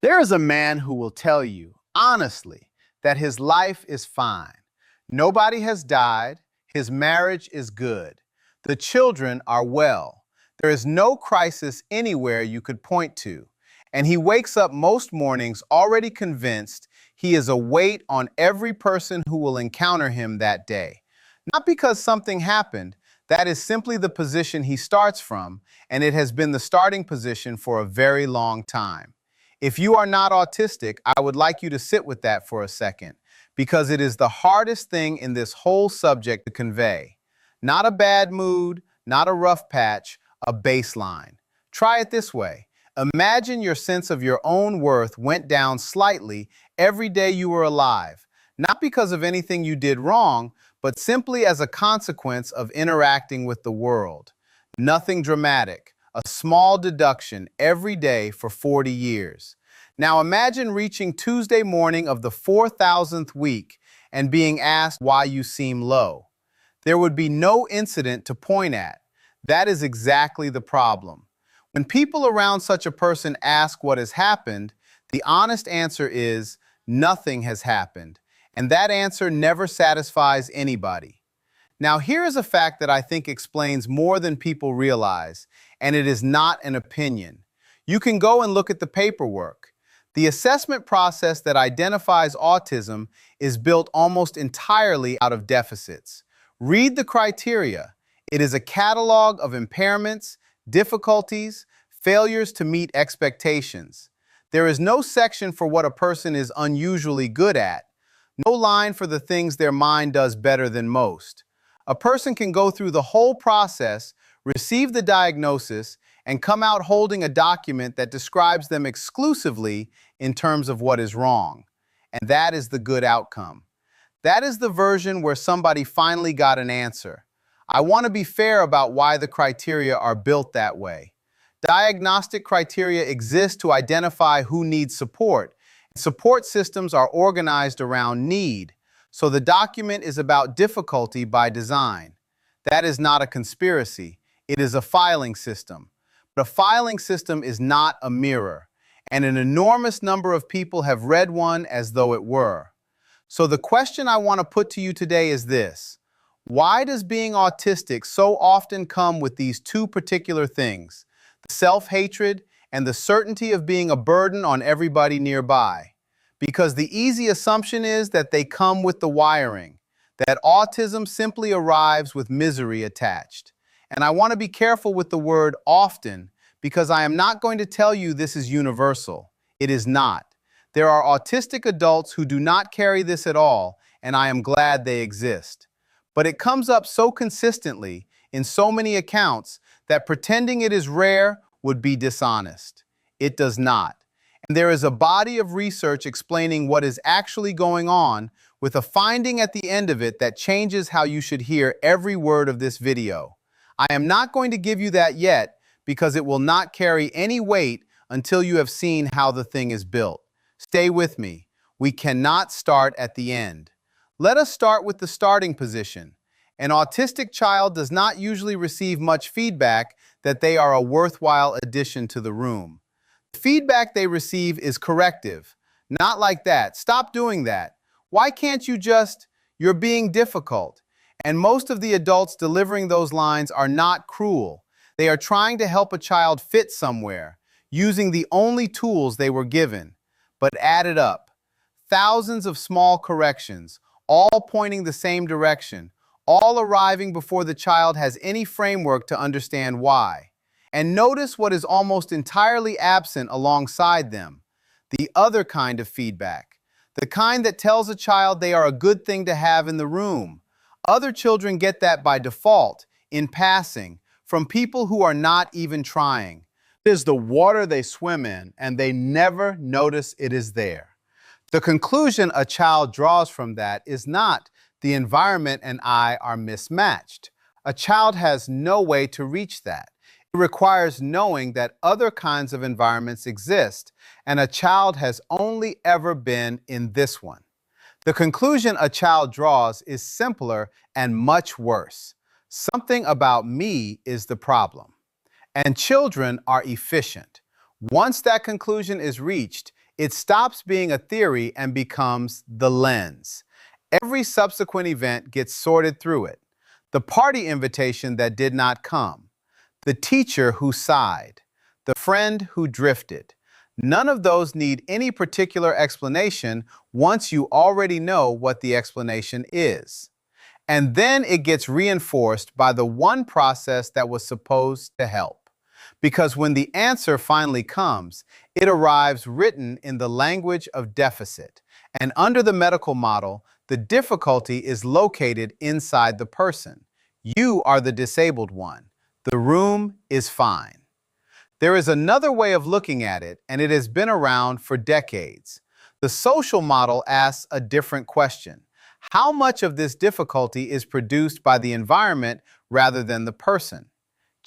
There is a man who will tell you, honestly, that his life is fine. Nobody has died. His marriage is good. The children are well. There is no crisis anywhere you could point to. And he wakes up most mornings already convinced he is a weight on every person who will encounter him that day. Not because something happened, that is simply the position he starts from, and it has been the starting position for a very long time. If you are not autistic, I would like you to sit with that for a second, because it is the hardest thing in this whole subject to convey. Not a bad mood, not a rough patch, a baseline. Try it this way. Imagine your sense of your own worth went down slightly every day you were alive, not because of anything you did wrong, but simply as a consequence of interacting with the world. Nothing dramatic. A small deduction every day for 40 years. Now imagine reaching Tuesday morning of the 4,000th week and being asked why you seem low. There would be no incident to point at. That is exactly the problem. When people around such a person ask what has happened, the honest answer is nothing has happened, and that answer never satisfies anybody. Now, here is a fact that I think explains more than people realize, and it is not an opinion. You can go and look at the paperwork. The assessment process that identifies autism is built almost entirely out of deficits. Read the criteria. It is a catalog of impairments, difficulties, failures to meet expectations. There is no section for what a person is unusually good at, no line for the things their mind does better than most. A person can go through the whole process, receive the diagnosis, and come out holding a document that describes them exclusively in terms of what is wrong. And that is the good outcome. That is the version where somebody finally got an answer. I want to be fair about why the criteria are built that way. Diagnostic criteria exist to identify who needs support. Support systems are organized around need. So the document is about difficulty by design. That is not a conspiracy. It is a filing system. But a filing system is not a mirror, and an enormous number of people have read one as though it were. So the question I want to put to you today is this: why does being autistic so often come with these two particular things, the self-hatred and the certainty of being a burden on everybody nearby? Because the easy assumption is that they come with the wiring, that autism simply arrives with misery attached. And I want to be careful with the word often, because I am not going to tell you this is universal. It is not. There are autistic adults who do not carry this at all, and I am glad they exist. But it comes up so consistently in so many accounts that pretending it is rare would be dishonest. It does not. And there is a body of research explaining what is actually going on, with a finding at the end of it that changes how you should hear every word of this video. I am not going to give you that yet, because it will not carry any weight until you have seen how the thing is built. Stay with me. We cannot start at the end. Let us start with the starting position. An autistic child does not usually receive much feedback that they are a worthwhile addition to the room. The feedback they receive is corrective. Not like that. Stop doing that. Why can't you just, you're being difficult? And most of the adults delivering those lines are not cruel. They are trying to help a child fit somewhere, using the only tools they were given. But add it up. Thousands of small corrections, all pointing the same direction, all arriving before the child has any framework to understand why. And notice what is almost entirely absent alongside them: the other kind of feedback, the kind that tells a child they are a good thing to have in the room. Other children get that by default, in passing, from people who are not even trying. It is the water they swim in, and they never notice it is there. The conclusion a child draws from that is not the environment and I are mismatched. A child has no way to reach that. It requires knowing that other kinds of environments exist, and a child has only ever been in this one. The conclusion a child draws is simpler and much worse. Something about me is the problem. And children are efficient. Once that conclusion is reached, It stops being a theory and becomes the lens. Every subsequent event gets sorted through it. The party invitation that did not come, the teacher who sighed, the friend who drifted. None of those need any particular explanation once you already know what the explanation is. And then it gets reinforced by the one process that was supposed to help. Because when the answer finally comes, it arrives written in the language of deficit. And under the medical model, the difficulty is located inside the person. You are the disabled one. The room is fine. There is another way of looking at it, and it has been around for decades. The social model asks a different question. How much of this difficulty is produced by the environment rather than the person?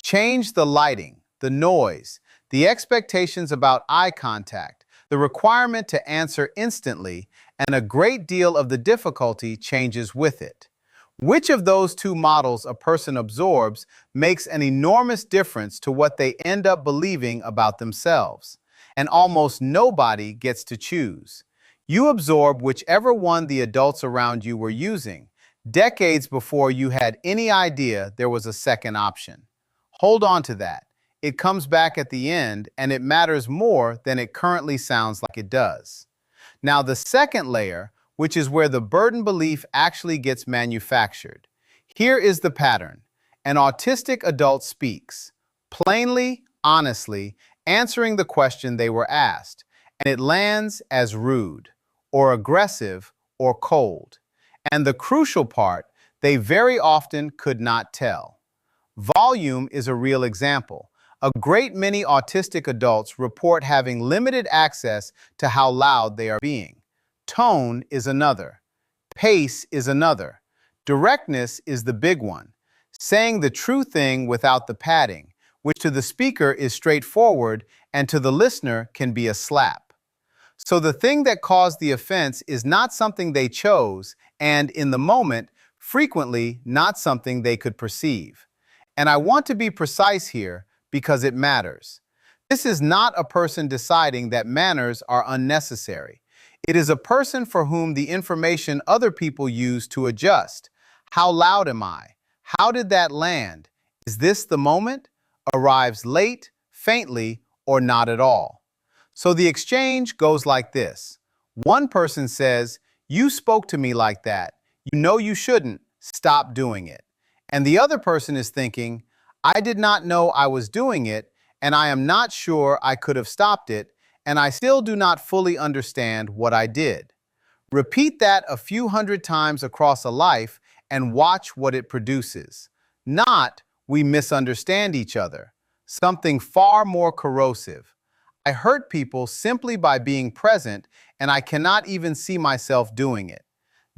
Change the lighting, the noise, the expectations about eye contact, the requirement to answer instantly, and a great deal of the difficulty changes with it. Which of those two models a person absorbs makes an enormous difference to what they end up believing about themselves. And almost nobody gets to choose. You absorb whichever one the adults around you were using, decades before you had any idea there was a second option. Hold on to that. It comes back at the end, and it matters more than it currently sounds like it does. Now, the second layer, which is where the burden belief actually gets manufactured. Here is the pattern. An autistic adult speaks, plainly, honestly, answering the question they were asked, and it lands as rude, or aggressive, or cold. And the crucial part, they very often could not tell. Volume is a real example. A great many autistic adults report having limited access to how loud they are being. Tone is another. Pace is another. Directness is the big one. Saying the true thing without the padding, which to the speaker is straightforward and to the listener can be a slap. So the thing that caused the offense is not something they chose and, in the moment, frequently not something they could perceive. And I want to be precise here because it matters. This is not a person deciding that manners are unnecessary. It is a person for whom the information other people use to adjust. How loud am I? How did that land? Is this the moment? Arrives late, faintly, or not at all. So the exchange goes like this. One person says, "You spoke to me like that. You know you shouldn't. Stop doing it." And the other person is thinking, "I did not know I was doing it, and I am not sure I could have stopped it, and I still do not fully understand what I did." Repeat that a few hundred times across a life and watch what it produces. Not, "We misunderstand each other," something far more corrosive. "I hurt people simply by being present, and I cannot even see myself doing it."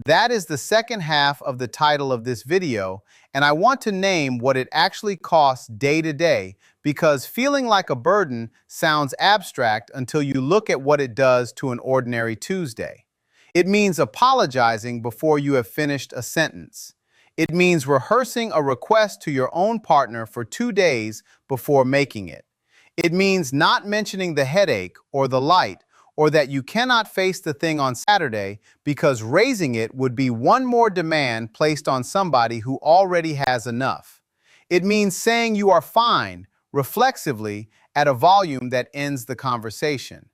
That is the second half of the title of this video, and I want to name what it actually costs day to day because feeling like a burden sounds abstract until you look at what it does to an ordinary Tuesday. It means apologizing before you have finished a sentence. It means rehearsing a request to your own partner for 2 days before making it. It means not mentioning the headache or the light or that you cannot face the thing on Saturday because raising it would be one more demand placed on somebody who already has enough. It means saying you are fine, reflexively, at a volume that ends the conversation.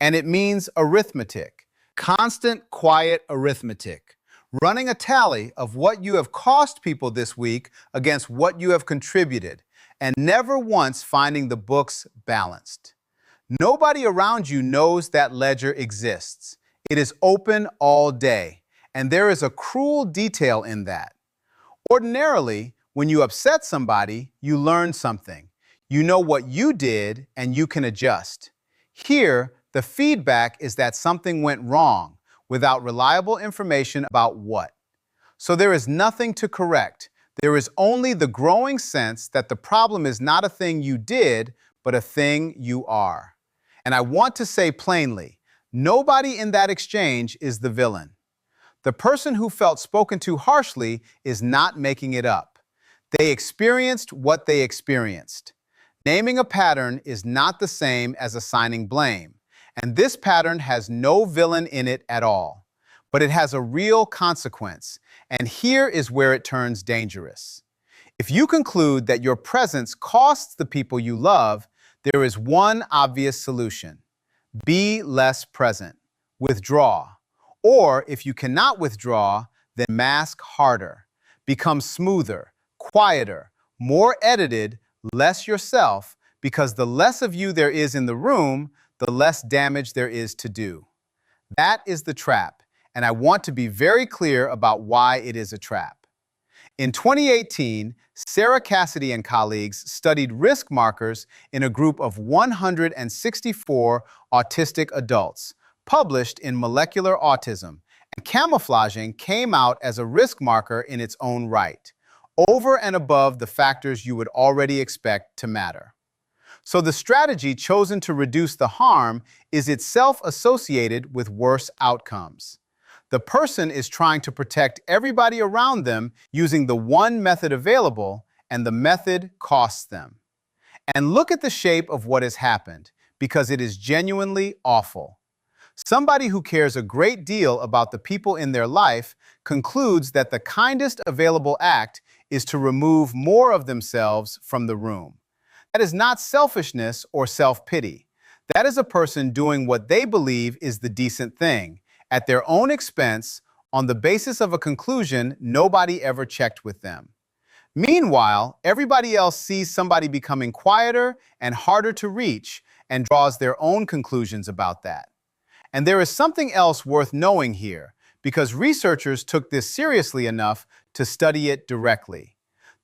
And it means arithmetic, constant, quiet arithmetic, running a tally of what you have cost people this week against what you have contributed, and never once finding the books balanced. Nobody around you knows that ledger exists. It is open all day, and there is a cruel detail in that. Ordinarily, when you upset somebody, you learn something. You know what you did, and you can adjust. Here, the feedback is that something went wrong without reliable information about what. So there is nothing to correct. There is only the growing sense that the problem is not a thing you did, but a thing you are. And I want to say plainly, nobody in that exchange is the villain. The person who felt spoken to harshly is not making it up. They experienced what they experienced. Naming a pattern is not the same as assigning blame. And this pattern has no villain in it at all, but it has a real consequence. And here is where it turns dangerous. If you conclude that your presence costs the people you love, there is one obvious solution. Be less present. Withdraw. Or if you cannot withdraw, then mask harder. Become smoother, quieter, more edited, less yourself, because the less of you there is in the room, the less damage there is to do. That is the trap, and I want to be very clear about why it is a trap. In 2018, Sarah Cassidy and colleagues studied risk markers in a group of 164 autistic adults, published in Molecular Autism, and camouflaging came out as a risk marker in its own right, over and above the factors you would already expect to matter. So the strategy chosen to reduce the harm is itself associated with worse outcomes. The person is trying to protect everybody around them using the one method available, and the method costs them. And look at the shape of what has happened, because it is genuinely awful. Somebody who cares a great deal about the people in their life concludes that the kindest available act is to remove more of themselves from the room. That is not selfishness or self-pity. That is a person doing what they believe is the decent thing, at their own expense, on the basis of a conclusion nobody ever checked with them. Meanwhile, everybody else sees somebody becoming quieter and harder to reach and draws their own conclusions about that. And there is something else worth knowing here, because researchers took this seriously enough to study it directly.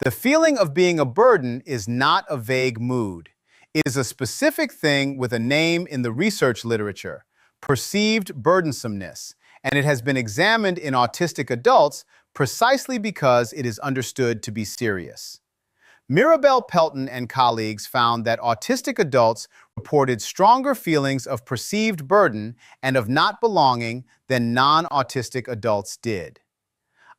The feeling of being a burden is not a vague mood. It is a specific thing with a name in the research literature, perceived burdensomeness, and it has been examined in autistic adults precisely because it is understood to be serious. Pelton and colleagues found that autistic adults reported stronger feelings of perceived burden and of not belonging than non-autistic adults did.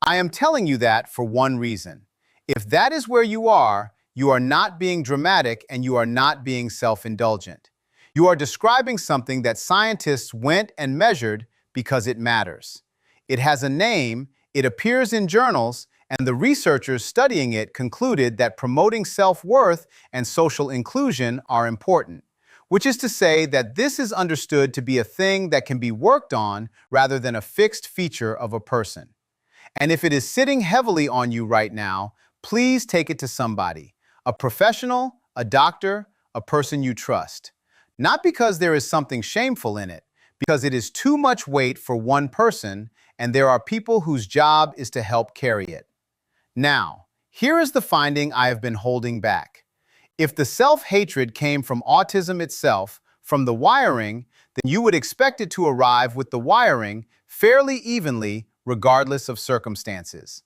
I am telling you that for one reason. If that is where you are not being dramatic and you are not being self-indulgent. You are describing something that scientists went and measured because it matters. It has a name, it appears in journals, and the researchers studying it concluded that promoting self-worth and social inclusion are important, which is to say that this is understood to be a thing that can be worked on rather than a fixed feature of a person. And if it is sitting heavily on you right now, please take it to somebody, a professional, a doctor, a person you trust. Not because there is something shameful in it, because it is too much weight for one person, and there are people whose job is to help carry it. Now, here is the finding I have been holding back. If the self-hatred came from autism itself, from the wiring, then you would expect it to arrive with the wiring fairly evenly, regardless of circumstances.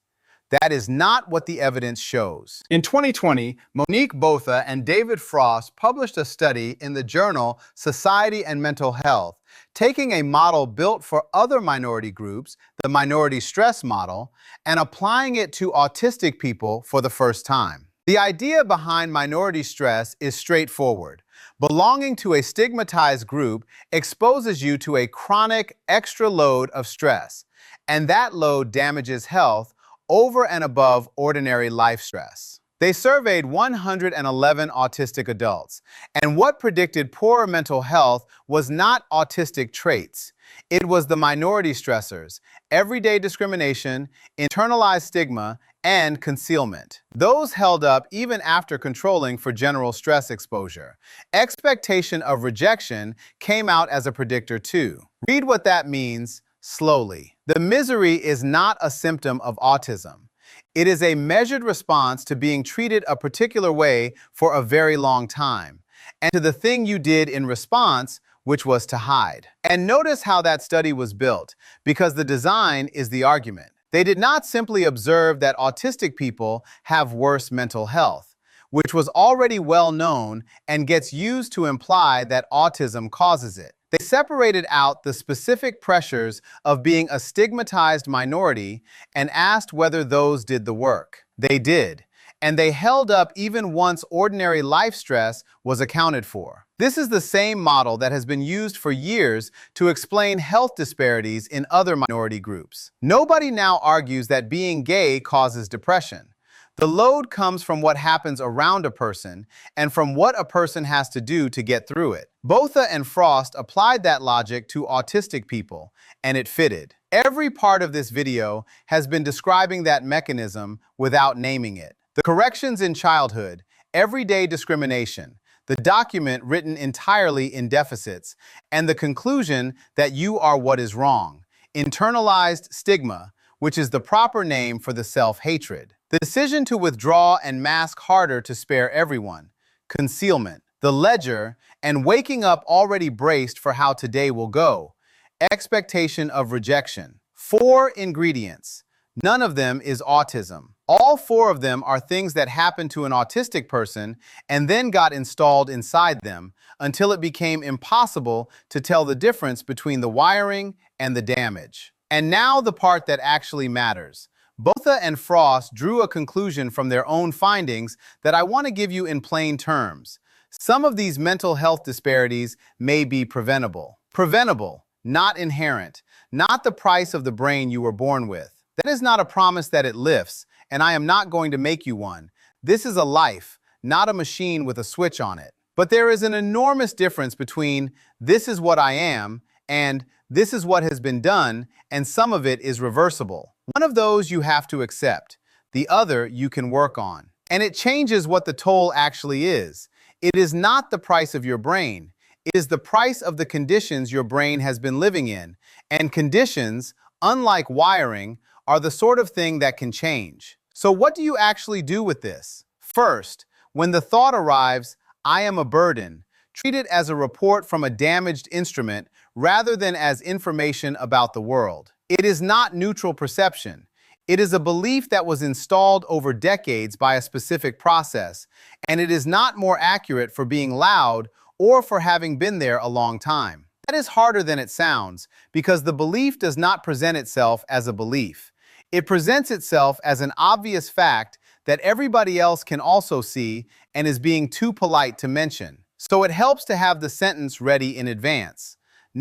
That is not what the evidence shows. In 2020, Monique Botha and David Frost published a study in the journal Society and Mental Health, taking a model built for other minority groups, the minority stress model, and applying it to autistic people for the first time. The idea behind minority stress is straightforward. Belonging to a stigmatized group exposes you to a chronic extra load of stress, and that load damages health over and above ordinary life stress. They surveyed 111 autistic adults, and what predicted poorer mental health was not autistic traits. It was the minority stressors, everyday discrimination, internalized stigma, and concealment. Those held up even after controlling for general stress exposure. Expectation of rejection came out as a predictor too. Read what that means slowly. The misery is not a symptom of autism. It is a measured response to being treated a particular way for a very long time, and to the thing you did in response, which was to hide. And notice how that study was built, because the design is the argument. They did not simply observe that autistic people have worse mental health, which was already well known and gets used to imply that autism causes it. They separated out the specific pressures of being a stigmatized minority and asked whether those did the work. They did. and they held up even once ordinary life stress was accounted for. This is the same model that has been used for years to explain health disparities in other minority groups. Nobody now argues that being gay causes depression. The load comes from what happens around a person and from what a person has to do to get through it. Botha and Frost applied that logic to autistic people, and it fitted. Every part of this video has been describing that mechanism without naming it. The corrections in childhood, everyday discrimination, the document written entirely in deficits, and the conclusion that you are what is wrong, internalized stigma, which is the proper name for the self-hatred. The decision to withdraw and mask harder to spare everyone, concealment, the ledger, and waking up already braced for how today will go, expectation of rejection. 4 ingredients. None of them is autism. All 4 of them are things that happened to an autistic person and then got installed inside them until it became impossible to tell the difference between the wiring and the damage. And now the part that actually matters. Botha and Frost drew a conclusion from their own findings that I want to give you in plain terms. Some of these mental health disparities may be preventable. Preventable, not inherent, not the price of the brain you were born with. That is not a promise that it lifts, and I am not going to make you one. This is a life, not a machine with a switch on it. But there is an enormous difference between this is what I am and this is what has been done, and some of it is reversible. One of those you have to accept. The other you can work on. And it changes what the toll actually is. It is not the price of your brain. It is the price of the conditions your brain has been living in. And conditions, unlike wiring, are the sort of thing that can change. So what do you actually do with this? First, when the thought arrives, I am a burden, treat it as a report from a damaged instrument rather than as information about the world. It is not neutral perception. It is a belief that was installed over decades by a specific process, and it is not more accurate for being loud or for having been there a long time. That is harder than it sounds, because the belief does not present itself as a belief. It presents itself as an obvious fact that everybody else can also see and is being too polite to mention. So it helps to have the sentence ready in advance.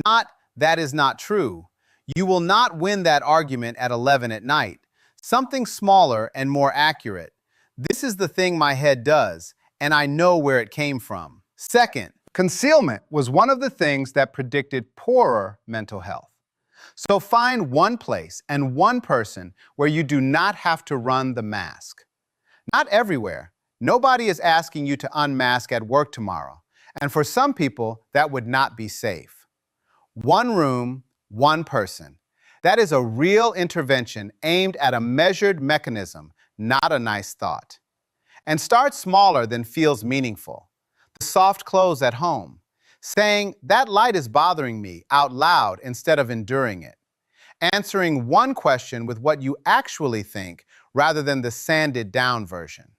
Not, that is not true. You will not win that argument at 11 at night. Something smaller and more accurate. This is the thing my head does, and I know where it came from. Second, concealment was one of the things that predicted poorer mental health. So find one place and one person where you do not have to run the mask. Not everywhere. Nobody is asking you to unmask at work tomorrow, and for some people, that would not be safe. One room, one person. That is a real intervention aimed at a measured mechanism, not a nice thought. And start smaller than feels meaningful. The soft clothes at home. Saying, that light is bothering me out loud instead of enduring it. Answering one question with what you actually think rather than the sanded down version.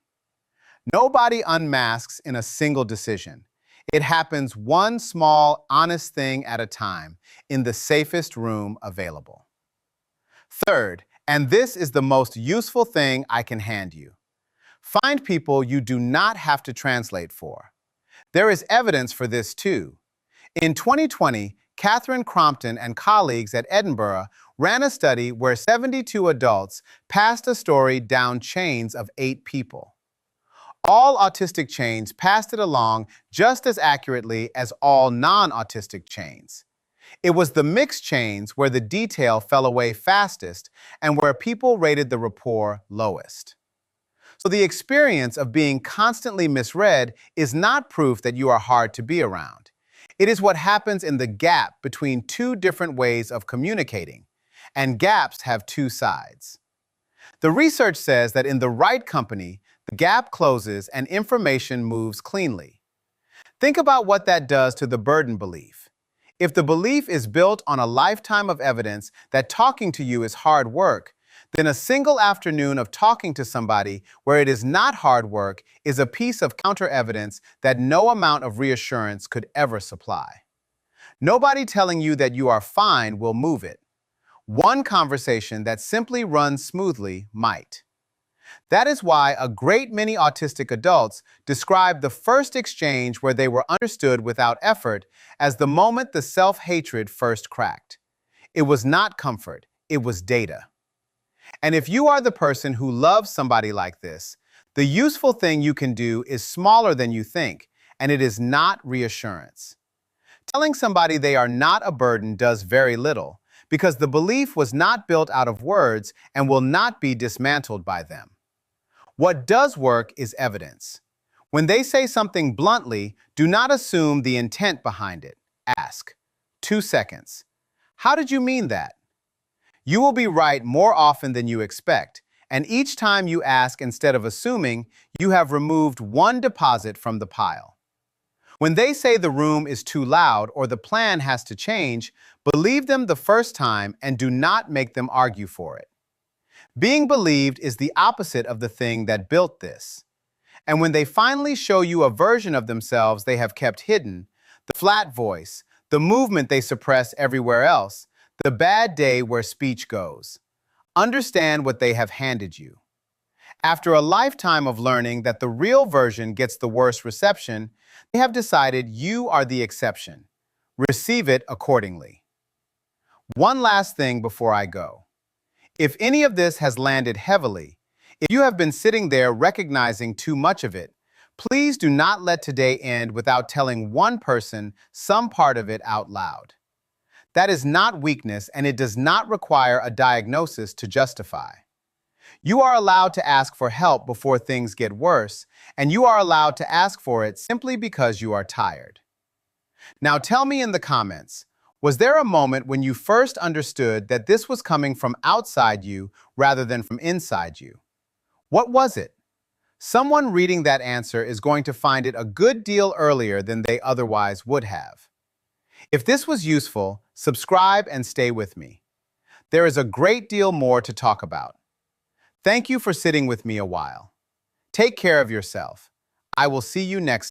Nobody unmasks in a single decision. It happens one small, honest thing at a time in the safest room available. Third, and this is the most useful thing I can hand you. Find people you do not have to translate for. There is evidence for this too. In 2020, Catherine Crompton and colleagues at Edinburgh ran a study where 72 adults passed a story down chains of 8 people. All autistic chains passed it along just as accurately as all non-autistic chains. It was the mixed chains where the detail fell away fastest and where people rated the rapport lowest. So the experience of being constantly misread is not proof that you are hard to be around. It is what happens in the gap between 2 different ways of communicating, and gaps have 2 sides. The research says that in the right company, the gap closes and information moves cleanly. Think about what that does to the burden belief. If the belief is built on a lifetime of evidence that talking to you is hard work, then a single afternoon of talking to somebody where it is not hard work is a piece of counter-evidence that no amount of reassurance could ever supply. Nobody telling you that you are fine will move it. One conversation that simply runs smoothly might. That is why a great many autistic adults describe the first exchange where they were understood without effort as the moment the self-hatred first cracked. It was not comfort, it was data. And if you are the person who loves somebody like this, the useful thing you can do is smaller than you think, and it is not reassurance. Telling somebody they are not a burden does very little, because the belief was not built out of words and will not be dismantled by them. What does work is evidence. When they say something bluntly, do not assume the intent behind it. Ask. 2 seconds. How did you mean that? You will be right more often than you expect, and each time you ask instead of assuming, you have removed one deposit from the pile. When they say the room is too loud or the plan has to change, believe them the first time and do not make them argue for it. Being believed is the opposite of the thing that built this. And when they finally show you a version of themselves they have kept hidden, the flat voice, the movement they suppress everywhere else, the bad day where speech goes, understand what they have handed you. After a lifetime of learning that the real version gets the worst reception, they have decided you are the exception. Receive it accordingly. One last thing before I go. If any of this has landed heavily, if you have been sitting there recognizing too much of it, please do not let today end without telling one person some part of it out loud. That is not weakness, and it does not require a diagnosis to justify. You are allowed to ask for help before things get worse, and you are allowed to ask for it simply because you are tired. Now tell me in the comments, was there a moment when you first understood that this was coming from outside you rather than from inside you? What was it? Someone reading that answer is going to find it a good deal earlier than they otherwise would have. If this was useful, subscribe and stay with me. There is a great deal more to talk about. Thank you for sitting with me a while. Take care of yourself. I will see you next time.